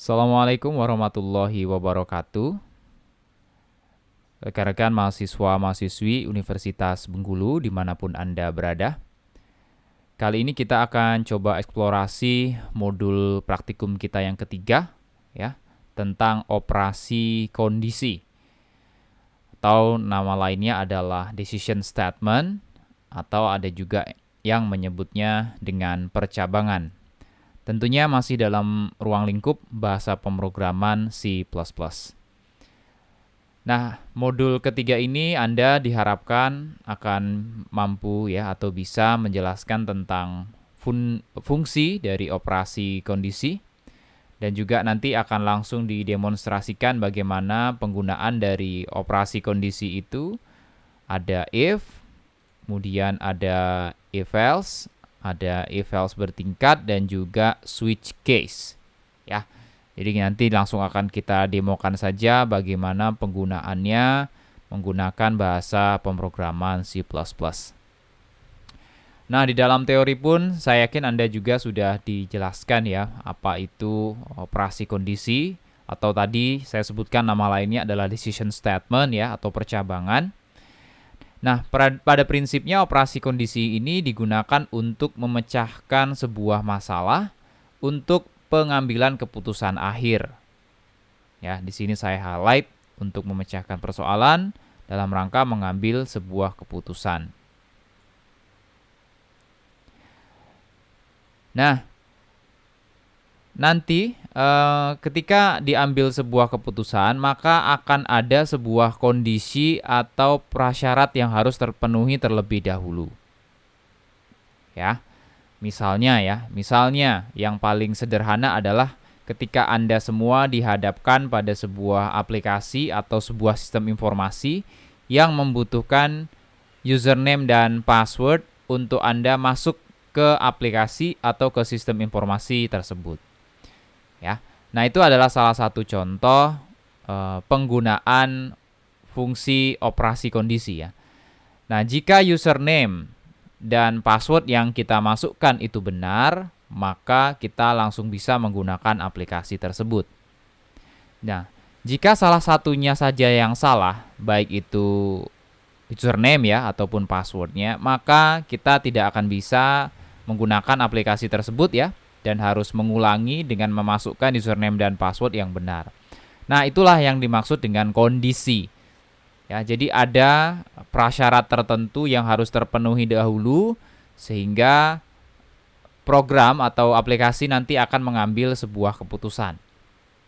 Assalamualaikum warahmatullahi wabarakatuh. Rekan-rekan mahasiswa-mahasiswi Universitas Bengkulu dimanapun Anda berada. Kali ini kita akan coba eksplorasi modul praktikum kita yang ketiga, ya, tentang operasi kondisi. Atau nama lainnya adalah decision statement, atau ada juga yang menyebutnya dengan percabangan. Tentunya masih dalam ruang lingkup bahasa pemrograman C++. Nah, modul ketiga ini Anda diharapkan akan mampu ya atau bisa menjelaskan tentang fungsi dari operasi kondisi dan juga nanti akan langsung didemonstrasikan bagaimana penggunaan dari operasi kondisi itu. Ada if, kemudian ada if else, ada if else bertingkat dan juga switch case. Ya. Jadi nanti langsung akan kita demokan saja bagaimana penggunaannya menggunakan bahasa pemrograman C++. Nah, di dalam teori pun saya yakin Anda juga sudah dijelaskan ya apa itu operasi kondisi, atau tadi saya sebutkan nama lainnya adalah decision statement ya atau percabangan. Nah, pada prinsipnya operasi kondisi ini digunakan untuk memecahkan sebuah masalah untuk pengambilan keputusan akhir. Ya, di sini saya highlight untuk memecahkan persoalan dalam rangka mengambil sebuah keputusan. Nah, nanti ketika diambil sebuah keputusan, maka akan ada sebuah kondisi atau prasyarat yang harus terpenuhi terlebih dahulu. Ya. Misalnya yang paling sederhana adalah ketika Anda semua dihadapkan pada sebuah aplikasi atau sebuah sistem informasi yang membutuhkan username dan password untuk Anda masuk ke aplikasi atau ke sistem informasi tersebut. Ya. Nah, itu adalah salah satu contoh penggunaan fungsi operasi kondisi ya. Nah, jika username dan password yang kita masukkan itu benar, maka kita langsung bisa menggunakan aplikasi tersebut. Nah, jika salah satunya saja yang salah, baik itu username ya ataupun passwordnya, maka kita tidak akan bisa menggunakan aplikasi tersebut ya, dan harus mengulangi dengan memasukkan username dan password yang benar. Nah, itulah yang dimaksud dengan kondisi. Ya, jadi ada prasyarat tertentu yang harus terpenuhi dahulu sehingga program atau aplikasi nanti akan mengambil sebuah keputusan.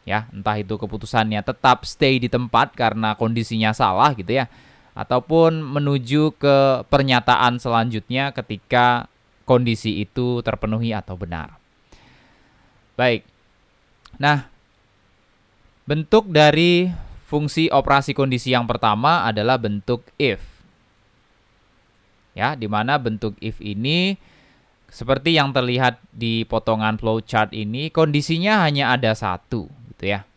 Ya, entah itu keputusannya tetap stay di tempat karena kondisinya salah gitu ya, ataupun menuju ke pernyataan selanjutnya ketika kondisi itu terpenuhi atau benar. Baik. Nah, bentuk dari fungsi operasi kondisi yang pertama adalah bentuk if. Ya, di mana bentuk if ini seperti yang terlihat di potongan flowchart ini, kondisinya hanya ada satu, gitu ya.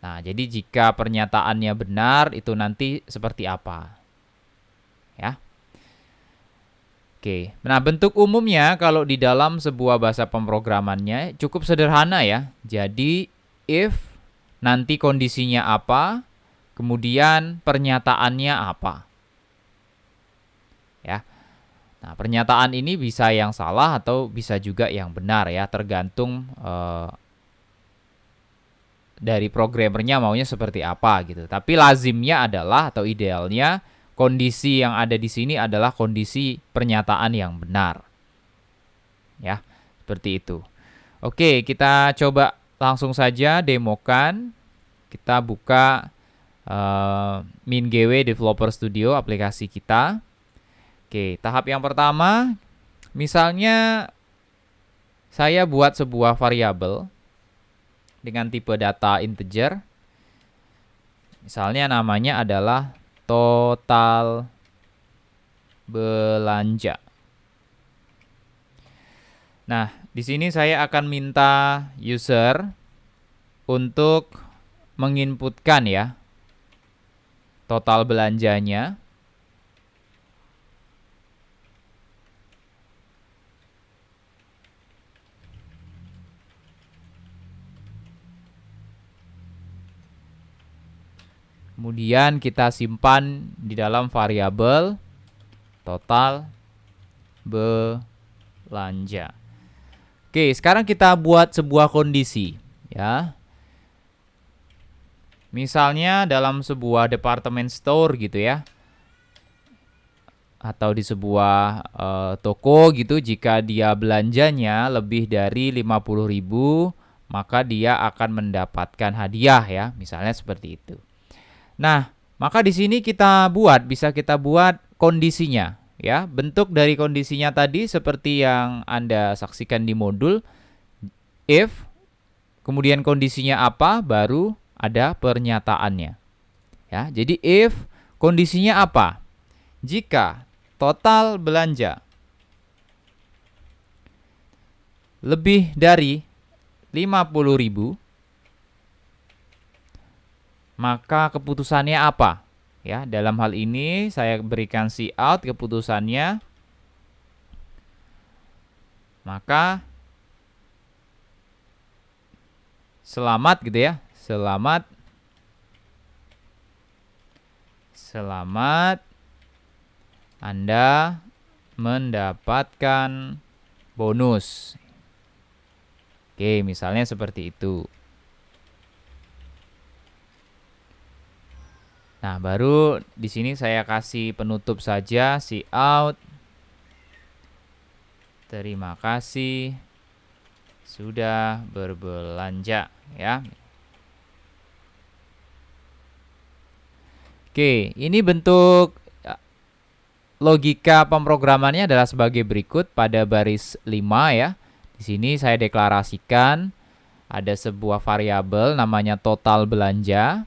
Nah, jadi jika pernyataannya benar, itu nanti seperti apa? Ya. Oke. Nah, bentuk umumnya kalau di dalam sebuah bahasa pemrogramannya cukup sederhana ya. Jadi if nanti kondisinya apa, kemudian pernyataannya apa. Ya. Nah, pernyataan ini bisa yang salah atau bisa juga yang benar ya, tergantung dari programmernya maunya seperti apa gitu. Tapi lazimnya adalah atau idealnya kondisi yang ada di sini adalah kondisi pernyataan yang benar. Ya, seperti itu. Oke, kita coba langsung saja demokan. Kita buka MinGW Developer Studio aplikasi kita. Oke, tahap yang pertama, misalnya saya buat sebuah variabel dengan tipe data integer. Misalnya namanya adalah total belanja. Nah, di sini saya akan minta user untuk menginputkan ya total belanjanya. Kemudian kita simpan di dalam variabel total belanja. Oke, sekarang kita buat sebuah kondisi, ya. Misalnya dalam sebuah department store gitu ya, atau di sebuah toko gitu, jika dia belanjanya lebih dari 50.000, maka dia akan mendapatkan hadiah ya, misalnya seperti itu. Nah, maka di sini bisa kita buat kondisinya ya. Bentuk dari kondisinya tadi seperti yang Anda saksikan di modul, if, kemudian kondisinya apa, baru ada pernyataannya. Ya, jadi if kondisinya apa? Jika total belanja lebih dari 50.000, maka keputusannya apa? Ya, dalam hal ini saya berikan cout keputusannya. Maka selamat gitu ya. Selamat Anda mendapatkan bonus. Oke, misalnya seperti itu. Nah, baru di sini saya kasih penutup saja, cout. Terima kasih sudah berbelanja ya. Oke, ini bentuk logika pemrogramannya adalah sebagai berikut pada baris 5 ya. Di sini saya deklarasikan ada sebuah variabel namanya total belanja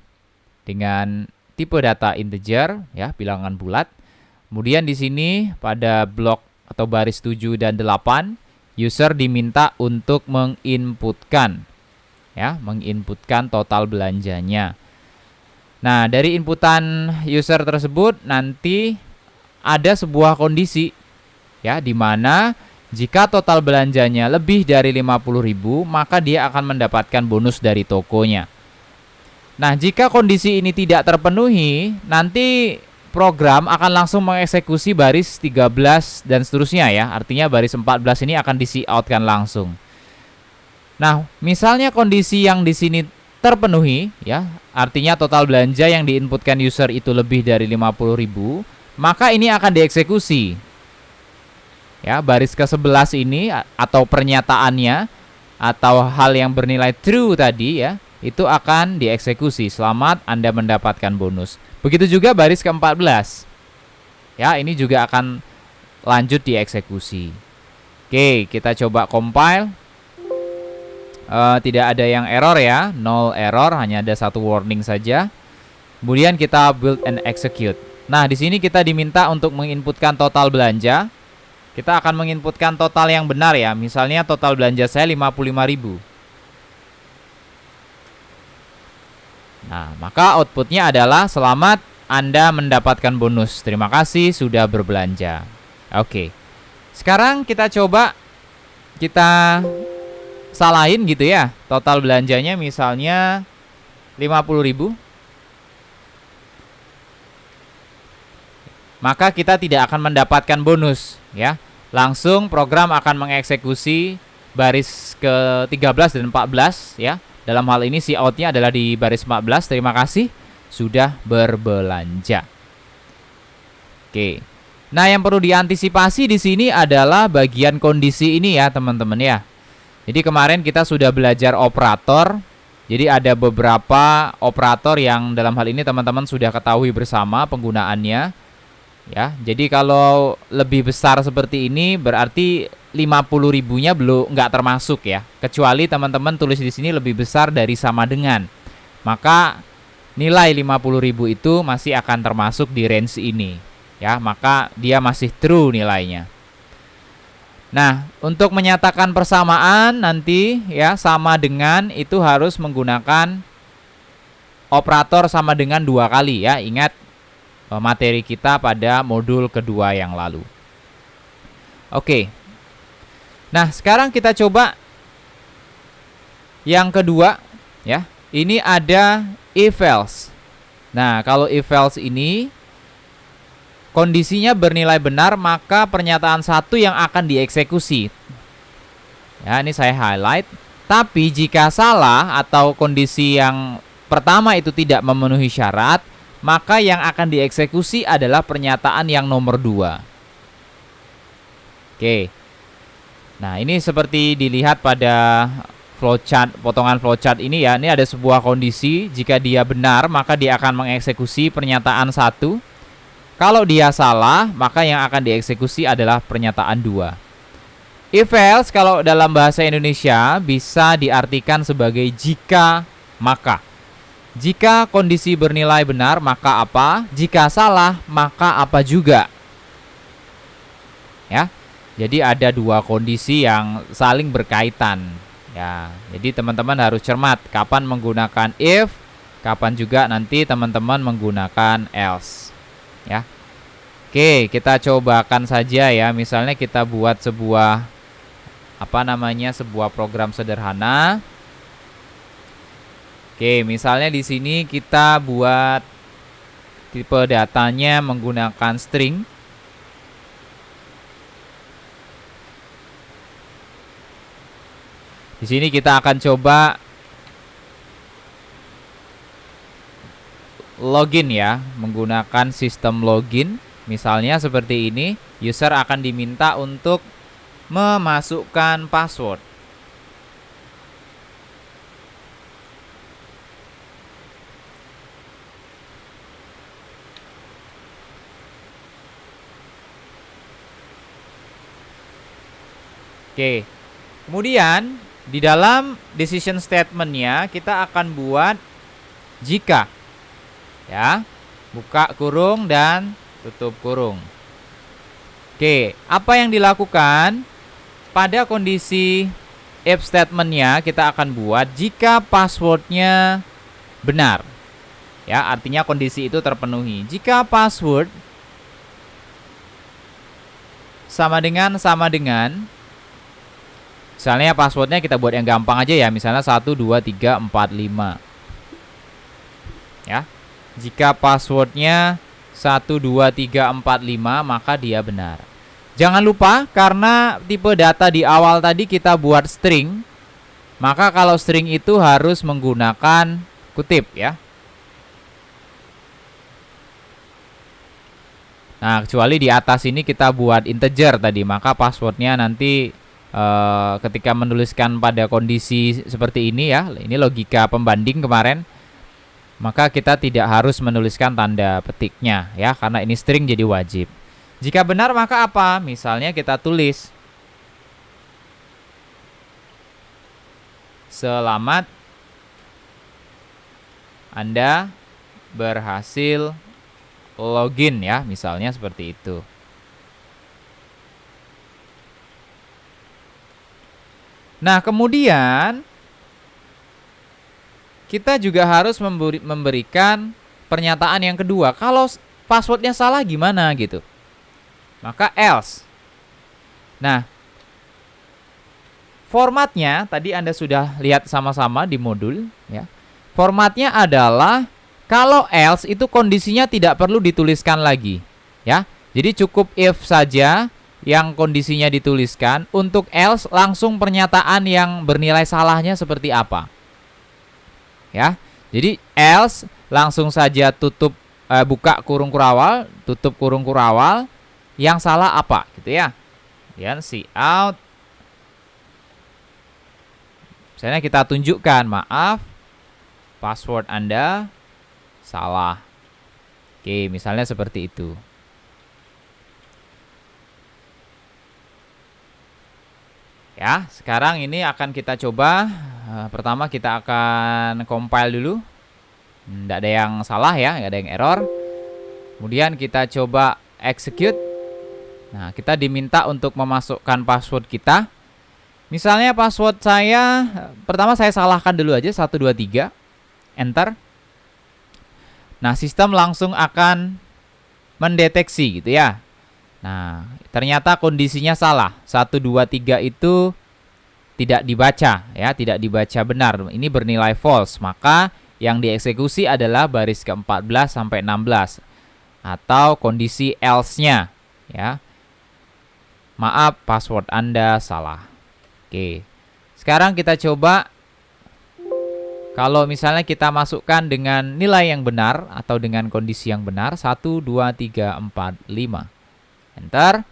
dengan tipe data integer ya, bilangan bulat. Kemudian di sini pada blok atau baris 7 dan 8, user diminta untuk menginputkan total belanjanya. Nah, dari inputan user tersebut nanti ada sebuah kondisi ya, di mana jika total belanjanya lebih dari 50.000, maka dia akan mendapatkan bonus dari tokonya. Nah, jika kondisi ini tidak terpenuhi, nanti program akan langsung mengeksekusi baris 13 dan seterusnya ya. Artinya baris 14 ini akan di-cout-kan langsung. Nah, misalnya kondisi yang di sini terpenuhi ya, artinya total belanja yang diinputkan user itu lebih dari 50.000, maka ini akan dieksekusi. Ya, baris ke-11 ini atau pernyataannya atau hal yang bernilai true tadi ya, itu akan dieksekusi. Selamat Anda mendapatkan bonus. Begitu juga baris ke-14. Ya, ini juga akan lanjut dieksekusi. Oke, kita coba compile. Tidak ada yang error ya, 0 error, hanya ada satu warning saja. Kemudian kita build and execute. Nah, di sini kita diminta untuk menginputkan total belanja. Kita akan menginputkan total yang benar ya. Misalnya total belanja saya 55.000. Nah, maka outputnya adalah selamat Anda mendapatkan bonus. Terima kasih sudah berbelanja. Oke. Sekarang kita coba kita salahin gitu ya. Total belanjanya misalnya 50.000. Maka kita tidak akan mendapatkan bonus ya. Langsung program akan mengeksekusi baris ke-13 dan 14 ya. Dalam hal ini cout-nya adalah di baris 14. Terima kasih sudah berbelanja. Oke. Nah, yang perlu diantisipasi di sini adalah bagian kondisi ini ya, teman-teman ya. Jadi kemarin kita sudah belajar operator. Jadi ada beberapa operator yang dalam hal ini teman-teman sudah ketahui bersama penggunaannya. Ya, jadi kalau lebih besar seperti ini berarti 50.000-nya belum nggak termasuk ya. Kecuali teman-teman tulis di sini lebih besar dari sama dengan. Maka nilai 50.000 itu masih akan termasuk di range ini. Ya, maka dia masih true nilainya. Nah, untuk menyatakan persamaan nanti ya sama dengan itu harus menggunakan operator sama dengan 2 kali ya. Ingat materi kita pada modul kedua yang lalu. Oke. Nah, sekarang kita coba yang kedua ya. Ini ada if else. Nah, kalau if else ini kondisinya bernilai benar, maka pernyataan 1 yang akan dieksekusi. Ya, ini saya highlight. Tapi jika salah atau kondisi yang pertama itu tidak memenuhi syarat, maka yang akan dieksekusi adalah pernyataan yang nomor 2. Oke. Nah, ini seperti dilihat pada flowchart, potongan flowchart ini ya. Ini ada sebuah kondisi, jika dia benar maka dia akan mengeksekusi pernyataan 1. Kalau dia salah, maka yang akan dieksekusi adalah pernyataan 2. If else kalau dalam bahasa Indonesia bisa diartikan sebagai jika maka. Jika kondisi bernilai benar, maka apa? Jika salah, maka apa juga. Ya. Jadi ada 2 kondisi yang saling berkaitan. Ya, jadi teman-teman harus cermat kapan menggunakan if, kapan juga nanti teman-teman menggunakan else. Ya. Oke, kita cobakan saja ya. Misalnya kita buat sebuah sebuah program sederhana. Oke, misalnya di sini kita buat tipe datanya menggunakan string. Di sini kita akan coba login ya, menggunakan sistem login. Misalnya seperti ini, user akan diminta untuk memasukkan password. Oke, kemudian di dalam decision statement-nya kita akan buat jika, ya, buka kurung dan tutup kurung. Oke, apa yang dilakukan pada kondisi if statement-nya kita akan buat jika password-nya benar. Ya, artinya kondisi itu terpenuhi. Jika password sama dengan misalnya passwordnya kita buat yang gampang aja ya, misalnya 1, 2, 3, 4, 5. Ya. Jika passwordnya 1, 2, 3, 4, 5, maka dia benar. Jangan lupa, karena tipe data di awal tadi kita buat string, maka kalau string itu harus menggunakan kutip ya. Nah, kecuali di atas ini kita buat integer tadi, maka passwordnya nanti ketika menuliskan pada kondisi seperti ini ya, ini logika pembanding kemarin, maka kita tidak harus menuliskan tanda petiknya ya, karena ini string jadi wajib. Jika benar maka apa? Misalnya kita tulis selamat Anda berhasil login ya, misalnya seperti itu. Nah, kemudian kita juga harus memberikan pernyataan yang kedua. Kalau passwordnya salah gimana gitu? Maka else. Nah, formatnya tadi Anda sudah lihat sama-sama di modul ya. Formatnya adalah kalau else itu kondisinya tidak perlu dituliskan lagi ya. Jadi cukup if saja yang kondisinya dituliskan. Untuk else langsung pernyataan yang bernilai salahnya seperti apa. Ya. Jadi else langsung saja buka kurung kurawal, tutup kurung kurawal. Yang salah apa gitu ya. Kemudian cout. Misalnya kita tunjukkan, maaf, password Anda salah. Oke, misalnya seperti itu. Ya, sekarang ini akan kita coba. Pertama kita akan compile dulu. Tidak ada yang salah ya, nggak ada yang error. Kemudian kita coba execute. Nah, kita diminta untuk memasukkan password kita. Misalnya password saya, pertama saya salahkan dulu aja, 1, 2, 3. Enter. Nah, sistem langsung akan mendeteksi gitu ya. Nah, ternyata kondisinya salah. 1, 2, 3 itu tidak dibaca ya, tidak dibaca benar. Ini bernilai false. Maka yang dieksekusi adalah baris ke-14 sampai 16 atau kondisi else-nya ya. Maaf, password Anda salah. Oke. Sekarang kita coba kalau misalnya kita masukkan dengan nilai yang benar atau dengan kondisi yang benar 1 2 3 4 5. Enter.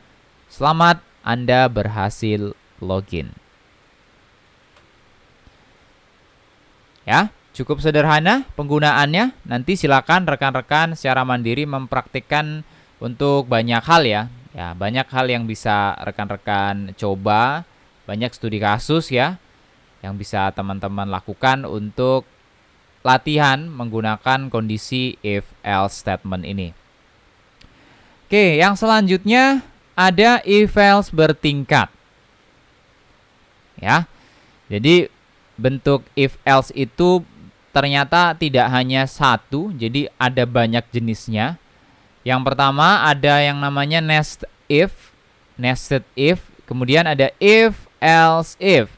Selamat, Anda berhasil login. Ya, cukup sederhana penggunaannya. Nanti silakan rekan-rekan secara mandiri mempraktikkan untuk banyak hal ya. Ya, banyak hal yang bisa rekan-rekan coba, banyak studi kasus ya yang bisa teman-teman lakukan untuk latihan menggunakan kondisi if else statement ini. Oke, yang selanjutnya ada if else bertingkat. Ya. Jadi bentuk if else itu ternyata tidak hanya satu, jadi ada banyak jenisnya. Yang pertama ada yang namanya nested if, kemudian ada if else if.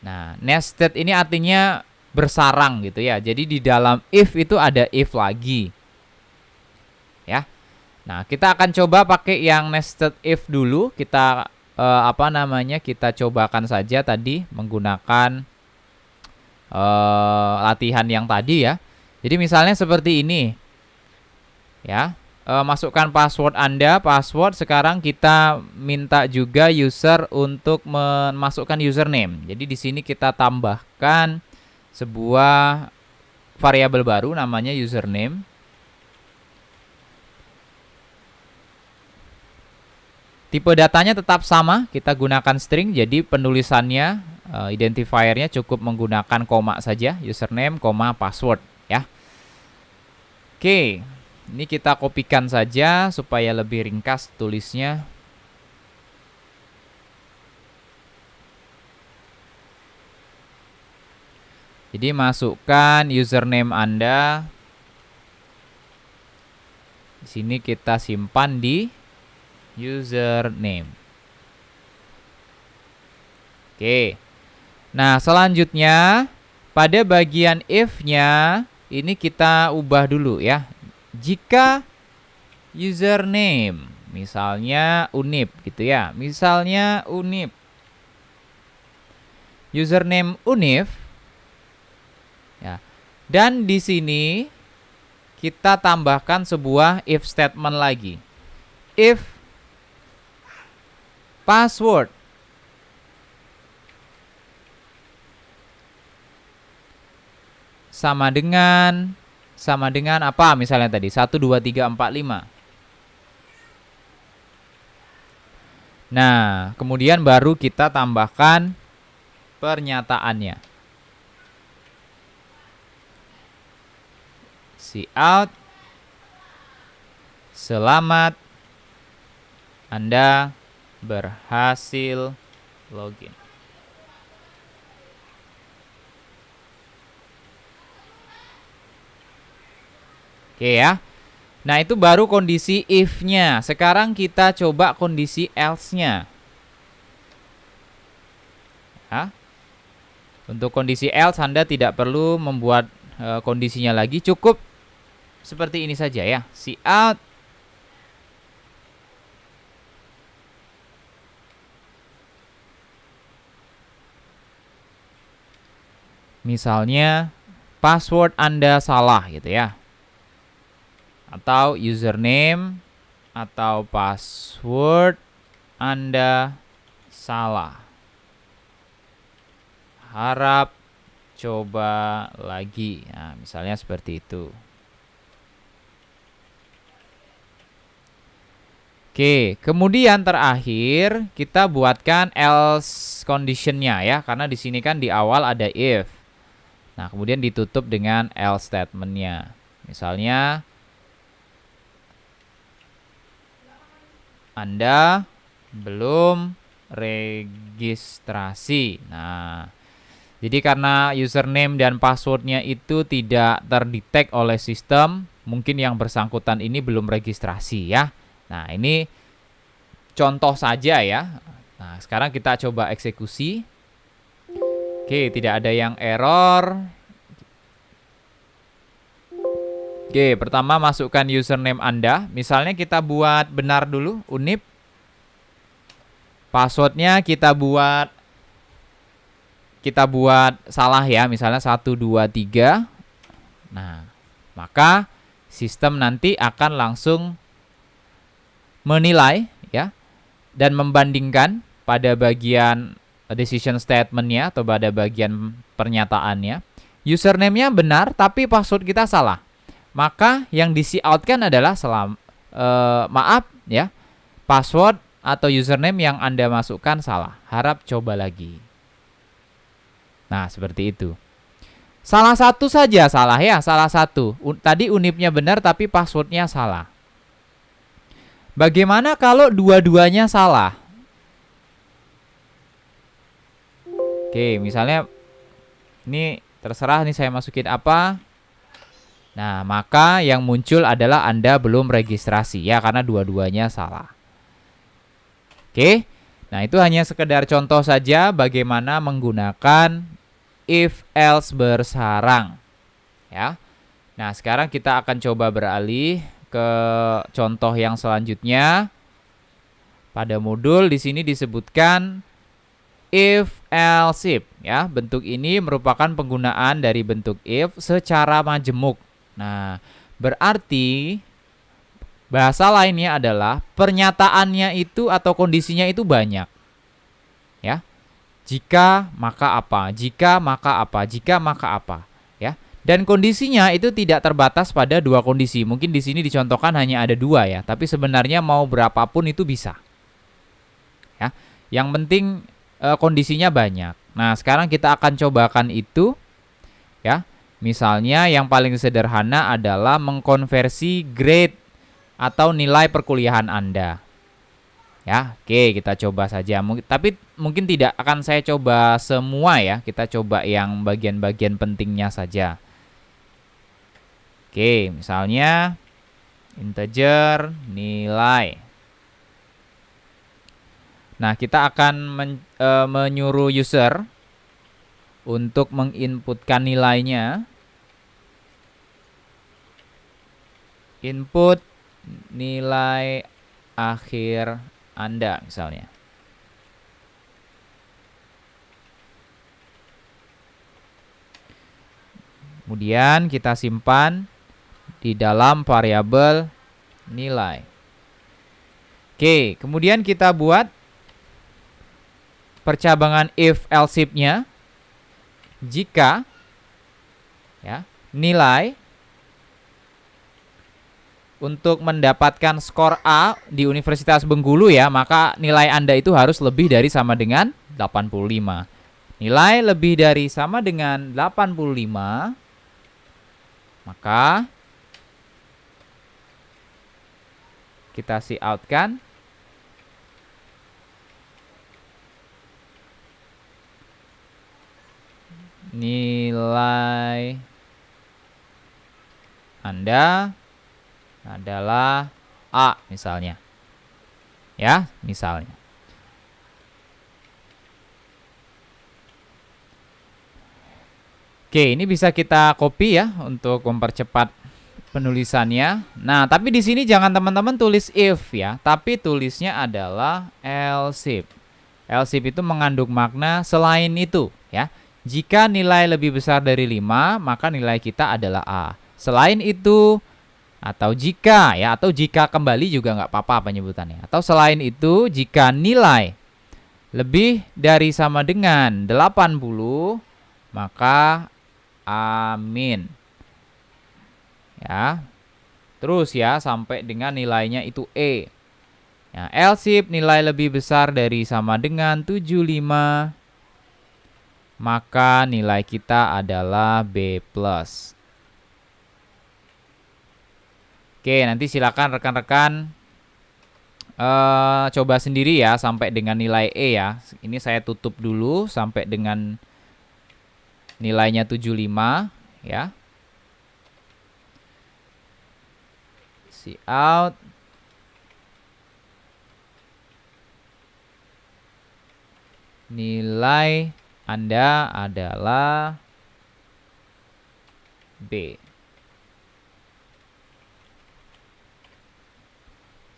Nah, nested ini artinya bersarang gitu ya. Jadi di dalam if itu ada if lagi. Ya. Nah, kita akan coba pakai yang nested if dulu. Kita kita cobakan saja tadi menggunakan latihan yang tadi ya. Jadi misalnya seperti ini. Ya. Masukkan password Anda, password. Sekarang kita minta juga user untuk memasukkan username. Jadi di sini kita tambahkan sebuah variabel baru namanya username. Tipe datanya tetap sama, kita gunakan string. Jadi penulisannya, identifiernya cukup menggunakan koma saja, username, password ya. Oke. Ini kita kopikan saja supaya lebih ringkas tulisnya. Jadi masukkan username Anda. Di sini kita simpan di username. Oke. Nah, selanjutnya pada bagian if-nya ini kita ubah dulu ya. Jika username misalnya Unip gitu ya. Misalnya Unip. Username Unip ya. Dan di sini kita tambahkan sebuah if statement lagi. If password sama dengan apa misalnya tadi 1 2 3 4 5. Nah, kemudian baru kita tambahkan pernyataannya. Cout, selamat, Anda berhasil login. Oke ya. Nah, itu baru kondisi if-nya. Sekarang kita coba kondisi else-nya. Ya. Untuk kondisi else Anda tidak perlu membuat kondisinya lagi, cukup seperti ini saja ya. Cout misalnya password Anda salah gitu ya. Atau username atau password Anda salah. Harap coba lagi. Nah, misalnya seperti itu. Oke, kemudian terakhir kita buatkan else conditionnya ya, karena di sini kan di awal ada if. Nah, kemudian ditutup dengan else statementnya. Misalnya Anda belum registrasi. Nah, jadi karena username dan passwordnya itu tidak terdetek oleh sistem, mungkin yang bersangkutan ini belum registrasi ya. Nah, ini contoh saja ya. Nah, sekarang kita coba eksekusi. Oke, tidak ada yang error. Oke, pertama masukkan username Anda. Misalnya kita buat benar dulu, Unip. Passwordnya kita buat salah ya, misalnya 123. Nah, maka sistem nanti akan langsung menilai ya dan membandingkan pada bagian decision statement-nya atau pada bagian pernyataannya. Username-nya benar tapi password kita salah. Maka yang di outkan adalah maaf ya, password atau username yang Anda masukkan salah. Harap coba lagi. Nah, seperti itu. Salah satu saja salah ya, salah satu. Tadi Unipnya benar tapi passwordnya salah. Bagaimana kalau dua-duanya salah? Oke, misalnya ini terserah nih saya masukin apa. Nah, maka yang muncul adalah Anda belum registrasi ya, karena dua-duanya salah. Oke, nah itu hanya sekedar contoh saja bagaimana menggunakan if else bersarang ya. Nah, sekarang kita akan coba beralih ke contoh yang selanjutnya. Pada modul di sini disebutkan if else if ya. Bentuk ini merupakan penggunaan dari bentuk if secara majemuk. Nah, berarti bahasa lainnya adalah pernyataannya itu atau kondisinya itu banyak. Ya. Jika maka apa? Jika maka apa? Jika maka apa? Ya. Dan kondisinya itu tidak terbatas pada dua kondisi. Mungkin di sini dicontohkan hanya ada dua ya, tapi sebenarnya mau berapapun itu bisa. Ya. Yang penting kondisinya banyak. Nah, sekarang kita akan cobakan itu ya. Misalnya yang paling sederhana adalah mengkonversi grade atau nilai perkuliahan Anda. Ya, oke, kita coba saja. Tapi mungkin tidak akan saya coba semua ya. Kita coba yang bagian-bagian pentingnya saja. Oke, misalnya integer nilai. Nah, kita akan menyuruh user untuk menginputkan nilainya. Input nilai akhir Anda misalnya. Kemudian kita simpan di dalam variabel nilai. Oke, kemudian kita buat percabangan if else if-nya. Jika ya, nilai untuk mendapatkan skor A di Universitas Bengkulu ya, maka nilai Anda itu harus lebih dari sama dengan 85. Nilai lebih dari sama dengan 85, maka kita out kan. Nilai Anda adalah A misalnya. Ya, misalnya. Oke, ini bisa kita copy ya untuk mempercepat penulisannya. Nah, tapi di sini jangan teman-teman tulis if ya, tapi tulisnya adalah else if. Else if itu mengandung makna selain itu ya. Jika nilai lebih besar dari 5, maka nilai kita adalah A. Selain itu, atau jika ya, atau jika kembali juga nggak apa-apa penyebutannya. Atau selain itu, jika nilai lebih dari sama dengan 80, maka amin. Ya. Terus ya sampai dengan nilainya itu E. Ya, else if nilai lebih besar dari sama dengan 75, maka nilai kita adalah B+. Oke, nanti silakan rekan-rekan coba sendiri ya sampai dengan nilai E ya. Ini saya tutup dulu sampai dengan nilainya 75 ya. Out. Nilai Anda adalah B.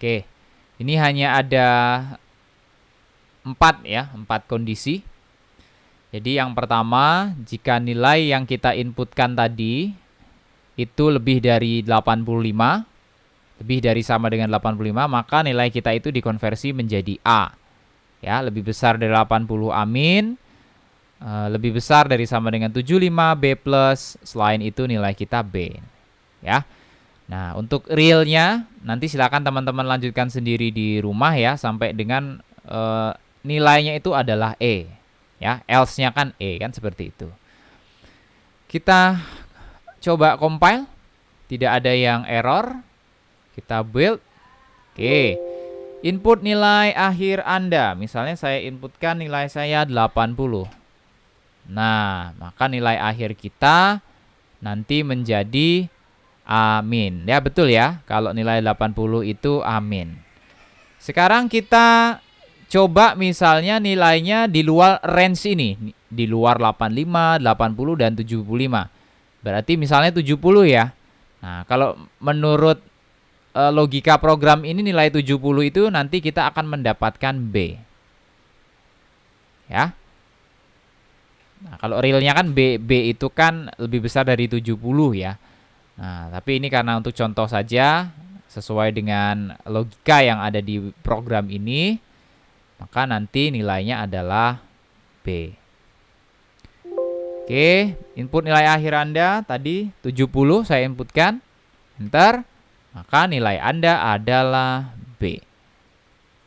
Oke, ini hanya ada 4 kondisi. Jadi yang pertama, jika nilai yang kita inputkan tadi itu lebih dari 85, lebih dari sama dengan 85, maka nilai kita itu dikonversi menjadi A. Ya, lebih besar dari 80 amin, lebih besar dari sama dengan 75 B+, selain itu nilai kita B. Ya. Nah, untuk realnya nanti silakan teman-teman lanjutkan sendiri di rumah ya, sampai dengan nilainya itu adalah E. Ya, else-nya kan E, kan seperti itu. Kita coba compile, tidak ada yang error. Kita build. Oke. Input nilai akhir Anda. Misalnya saya inputkan nilai saya 80. Nah, maka nilai akhir kita nanti menjadi amin. Ya, betul ya. Kalau nilai 80 itu amin. Sekarang kita coba misalnya nilainya di luar range ini, di luar 85, 80, dan 75. Berarti misalnya 70 ya. Nah, kalau menurut logika program ini nilai 70 itu nanti kita akan mendapatkan B. Ya. Nah, kalau realnya kan B itu kan lebih besar dari 70 ya. Nah, tapi ini karena untuk contoh saja, sesuai dengan logika yang ada di program ini, maka nanti nilainya adalah B. Oke, input nilai akhir Anda tadi 70 saya inputkan, enter, maka nilai Anda adalah B.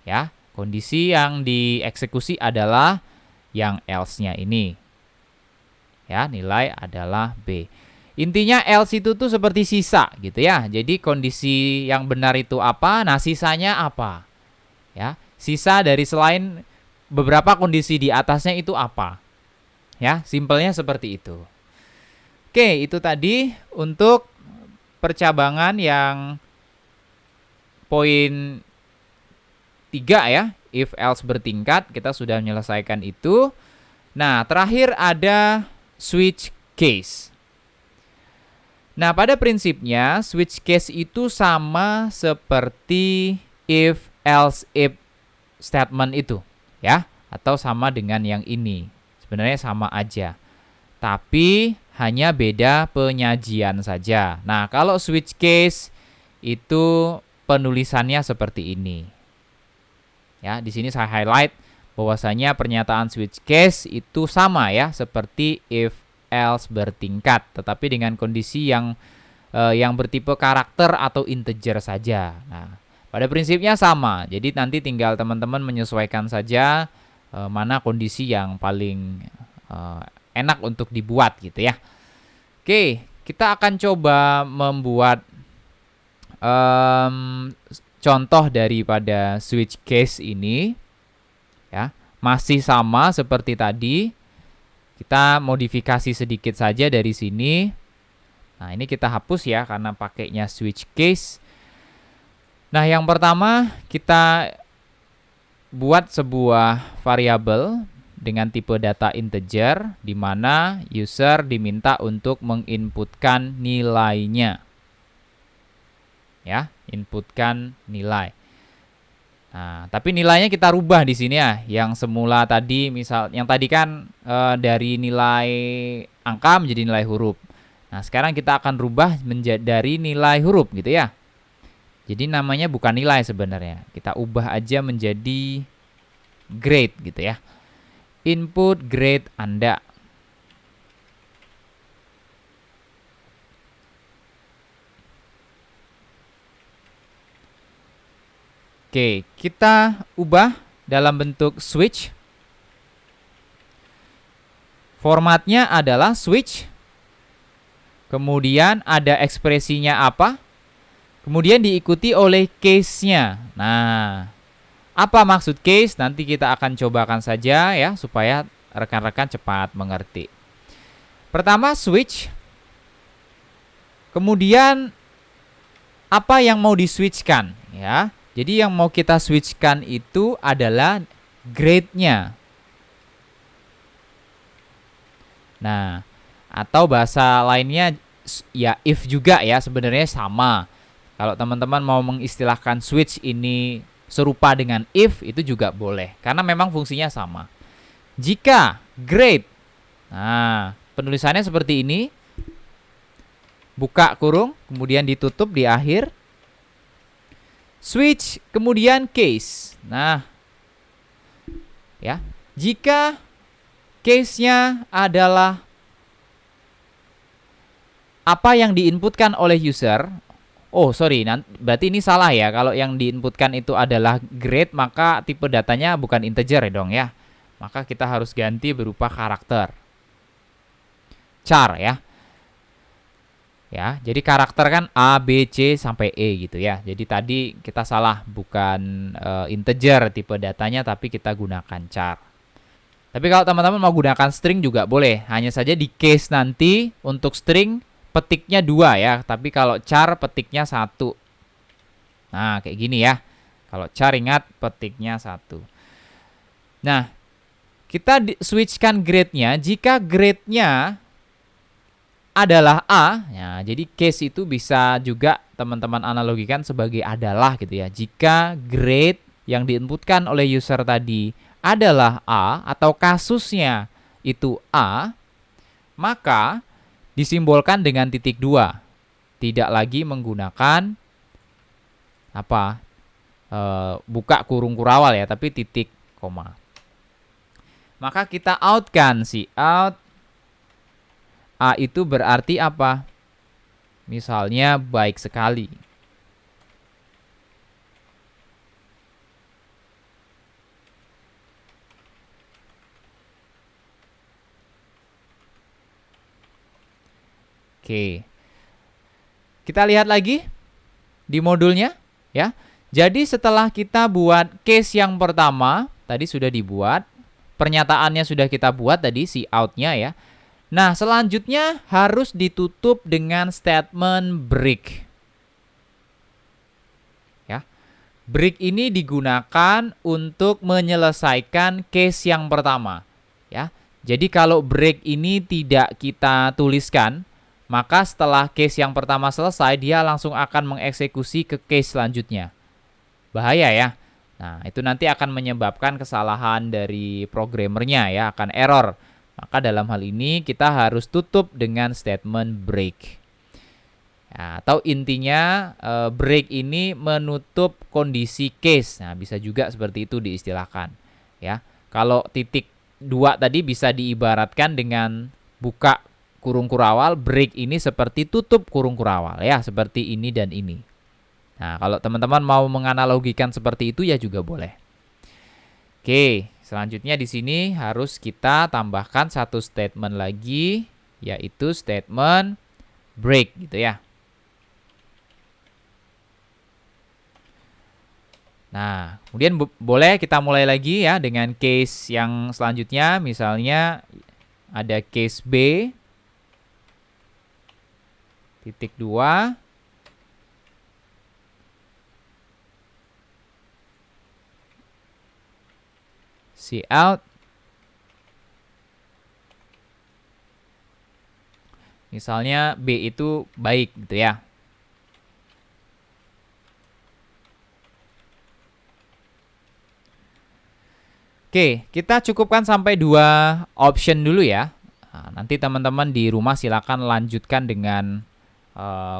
Ya, kondisi yang dieksekusi adalah yang else-nya ini. Ya, nilai adalah B. Intinya else itu tuh seperti sisa gitu ya. Jadi kondisi yang benar itu apa, nah sisanya apa. Ya, sisa dari selain beberapa kondisi di atasnya itu apa. Ya, simpelnya seperti itu. Oke, itu tadi untuk percabangan yang poin 3 ya, if else bertingkat, kita sudah menyelesaikan itu. Nah, terakhir ada switch case. Nah, pada prinsipnya switch case itu sama seperti if else if statement itu ya, atau sama dengan yang ini. Sebenarnya sama aja. Tapi hanya beda penyajian saja. Nah, kalau switch case itu penulisannya seperti ini. Ya, di sini saya highlight bahwasanya pernyataan switch case itu sama ya, seperti if else bertingkat, tetapi dengan kondisi yang bertipe karakter atau integer saja. Nah, pada prinsipnya sama. Jadi nanti tinggal teman-teman menyesuaikan saja mana kondisi yang paling enak untuk dibuat gitu ya. Oke, kita akan coba membuat contoh daripada switch case ini ya. Masih sama seperti tadi. Kita modifikasi sedikit saja dari sini. Nah, ini kita hapus ya karena pakainya switch case. Nah, yang pertama kita buat sebuah variabel dengan tipe data integer di mana user diminta untuk menginputkan nilainya. Ya, inputkan nilai. Nah, tapi nilainya kita rubah di sini ya. Yang semula tadi misal yang tadi kan dari nilai angka menjadi nilai huruf. Nah, sekarang kita akan rubah menjadi dari nilai huruf gitu ya. Jadi namanya bukan nilai sebenarnya. Kita ubah aja menjadi grade gitu ya. Input grade Anda. Oke, kita ubah dalam bentuk switch. Formatnya adalah switch. Kemudian ada ekspresinya apa? Kemudian diikuti oleh case-nya. Nah, apa maksud case? Nanti kita akan cobakan saja ya, supaya rekan-rekan cepat mengerti. Pertama switch. Kemudian apa yang mau di-switchkan ya? Jadi yang mau kita switchkan itu adalah grade-nya. Nah, atau bahasa lainnya ya if juga ya, sebenarnya sama. Kalau teman-teman mau mengistilahkan switch ini serupa dengan if, itu juga boleh. Karena memang fungsinya sama. Jika grade, nah penulisannya seperti ini. Buka kurung, kemudian ditutup di akhir. Switch, kemudian case. Nah, ya, jika case-nya adalah apa yang diinputkan oleh user. Oh, sorry, berarti ini salah ya. Kalau yang diinputkan itu adalah grade, maka tipe datanya bukan integer ya dong ya. Maka kita harus ganti berupa karakter. Char ya. Ya, jadi karakter kan A, B, C sampai E gitu ya. Jadi tadi kita salah, bukan integer tipe datanya, tapi kita gunakan char. Tapi kalau teman-teman mau gunakan string juga boleh. Hanya saja di case nanti untuk string petiknya 2 ya. Tapi kalau char petiknya 1. Nah, kayak gini ya. Kalau char ingat petiknya 1. Nah, kita switchkan grade-nya. Jika grade-nya adalah A, ya, jadi case itu bisa juga teman-teman analogikan sebagai adalah gitu ya. Jika grade yang diinputkan oleh user tadi adalah A atau kasusnya itu A, maka disimbolkan dengan titik 2. Tidak lagi menggunakan apa? Buka kurung kurawal ya, tapi titik koma. Maka kita outkan si out A itu berarti apa? Misalnya baik sekali. Oke. Kita lihat lagi di modulnya ya. Jadi setelah kita buat case yang pertama, tadi sudah dibuat, pernyataannya sudah kita buat tadi si out-nya ya. Nah, selanjutnya harus ditutup dengan statement break. Ya. Break ini digunakan untuk menyelesaikan case yang pertama, ya. Jadi kalau break ini tidak kita tuliskan, maka setelah case yang pertama selesai, dia langsung akan mengeksekusi ke case selanjutnya. Bahaya ya. Nah, itu nanti akan menyebabkan kesalahan dari programmernya ya, akan error. Maka dalam hal ini kita harus tutup dengan statement break. Ya, atau intinya break ini menutup kondisi case. Nah, bisa juga seperti itu diistilahkan. Ya, kalau titik 2 tadi bisa diibaratkan dengan buka kurung kurawal, break ini seperti tutup kurung kurawal ya, seperti ini dan ini. Nah, kalau teman-teman mau menganalogikan seperti itu ya juga boleh. Oke, selanjutnya di sini harus kita tambahkan satu statement lagi, yaitu statement break gitu ya. Nah, kemudian boleh kita mulai lagi ya dengan case yang selanjutnya, misalnya ada case B titik 2 cout misalnya B itu baik gitu ya. Oke, kita cukupkan sampai 2 option dulu ya. Nah, nanti teman-teman di rumah silakan lanjutkan dengan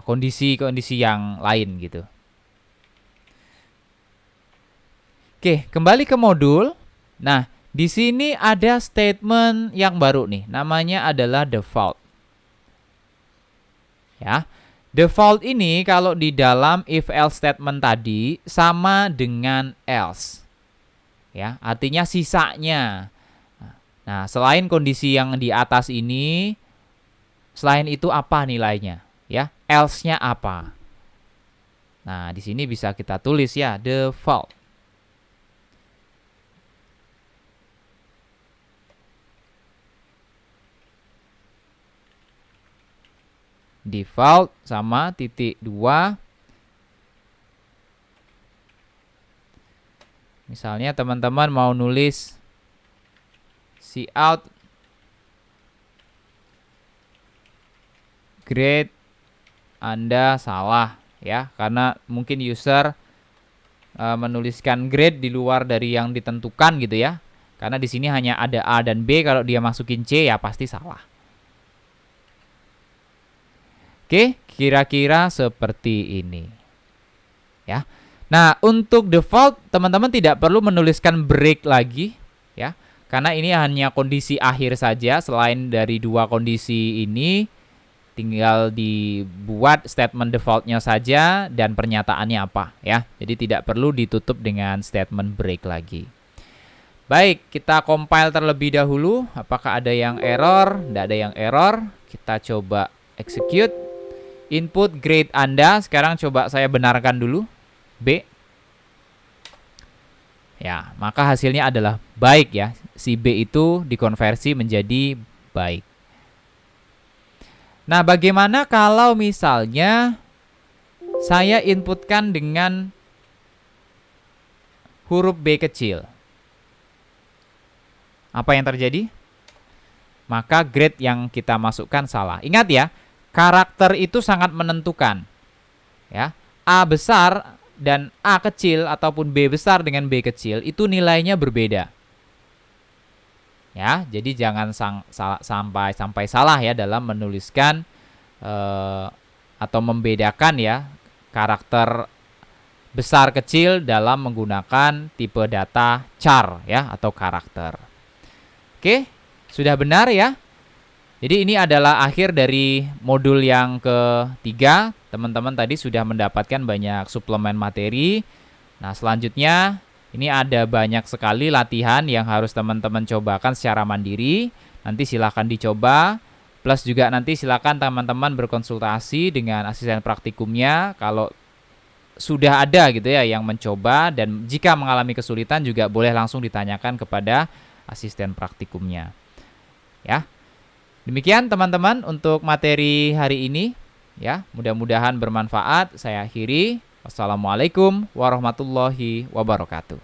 kondisi-kondisi yang lain gitu. Oke, kembali ke modul. Nah, di sini ada statement yang baru nih, namanya adalah default. Ya, default ini kalau di dalam if else statement tadi sama dengan else. Ya, artinya sisanya. Nah, selain kondisi yang di atas ini, selain itu apa nilainya? Ya, else-nya apa? Nah, di sini bisa kita tulis ya, default. Default sama titik 2. Misalnya teman-teman mau nulis cout grade Anda salah. ya, karena mungkin user menuliskan grade di luar dari yang ditentukan gitu ya. Karena di sini hanya ada A dan B, kalau dia masukin C ya pasti salah. Oke, kira-kira seperti ini. Ya. Nah, untuk default teman-teman tidak perlu menuliskan break lagi ya. Karena ini hanya kondisi akhir saja. Selain dari dua kondisi ini, tinggal dibuat statement defaultnya saja dan pernyataannya apa ya. Jadi tidak perlu ditutup dengan statement break lagi. Baik, kita compile terlebih dahulu. Apakah ada yang error? Tidak ada yang error. Kita coba execute. Input grade Anda. Sekarang coba saya benarkan dulu. B. Ya, maka hasilnya adalah baik ya. Si B itu dikonversi menjadi baik. Nah, bagaimana kalau misalnya saya inputkan dengan huruf B kecil? Apa yang terjadi? Maka grade yang kita masukkan salah. Ingat ya, karakter itu sangat menentukan. Ya, A besar dan A kecil ataupun B besar dengan B kecil itu nilainya berbeda. Ya, jadi jangan sampai salah ya dalam menuliskan atau membedakan ya karakter besar kecil dalam menggunakan tipe data char ya atau karakter. Oke, sudah benar ya. Jadi ini adalah akhir dari modul yang ketiga. Teman-teman tadi sudah mendapatkan banyak suplemen materi. Nah, selanjutnya ini ada banyak sekali latihan yang harus teman-teman cobakan secara mandiri. Nanti silahkan dicoba. Plus juga nanti silahkan teman-teman berkonsultasi dengan asisten praktikumnya. Kalau sudah ada gitu ya yang mencoba, dan jika mengalami kesulitan juga boleh langsung ditanyakan kepada asisten praktikumnya. Ya. Demikian teman-teman untuk materi hari ini. Ya, mudah-mudahan bermanfaat. Saya akhiri. Wassalamualaikum warahmatullahi wabarakatuh.